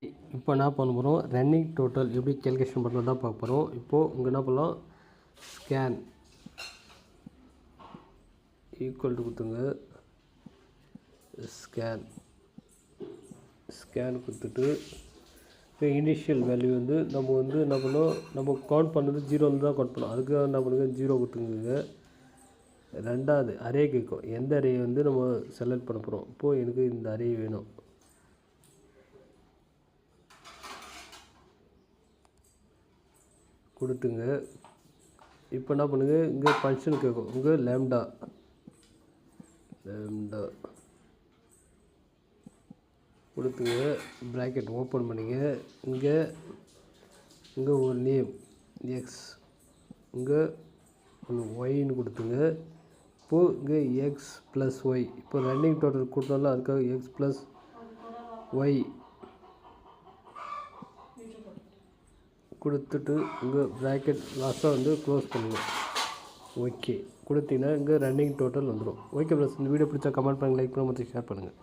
இப்போ என்ன பண்ண போகிறோம், ரன்னிங் டோட்டல் எப்படி கேல்குலேஷன் பண்ணுறது தான் பார்க்க போகிறோம். இப்போது இங்கே என்ன பண்ணலாம், ஸ்கேன் ஈக்குவல் டு கொடுத்துங்க, ஸ்கேன் கொடுத்துட்டு இப்போ இனிஷியல் வேல்யூ வந்து நம்ம என்ன பண்ணோம், நம்ம கவுண்ட் பண்ணது ஜீரோவில் தான் கவுண்ட் பண்ணோம். அதுக்கு என்ன பண்ணுங்க, ஜீரோ கொடுத்துங்க. ரெண்டாவது அரே கேட்கும், எந்த அரே வந்து நம்ம செலக்ட் பண்ண போகிறோம். இப்போது எனக்கு இந்த அரே வேணும், கொடுத்துங்க. இப்போ என்ன பண்ணுங்கள், இங்கே ஃபங்க்ஷன் கேட்கும், இங்கே லேம்டா கொடுத்துங்க, ப்ராக்கெட் ஓப்பன் பண்ணிங்க. இங்கே ஒரு நேம் எக்ஸ், இங்கே ஒன்று ஒய்ன்னு கொடுத்துங்க. இப்போது இங்கே எக்ஸ் ப்ளஸ் ஒய், இப்போ ரன்னிங் டோட்டல் கொடுத்தாலும் அதுக்காக எக்ஸ் ப்ளஸ் ஒய் கொடுத்துட்டு இங்கே ப்ராக்கெட் லாஸ்ட்டாக வந்து க்ளோஸ் பண்ணுங்கள். ஓகே கொடுத்தீங்கன்னா இங்கே ரன்னிங் டோட்டல் வந்துடும். ஓகே ப்ளஸ் இந்த வீடியோ பிடிச்சா கமெண்ட் பண்ணுங்கள், லைக் பண்ணுங்கள், ஷேர் பண்ணுங்கள்.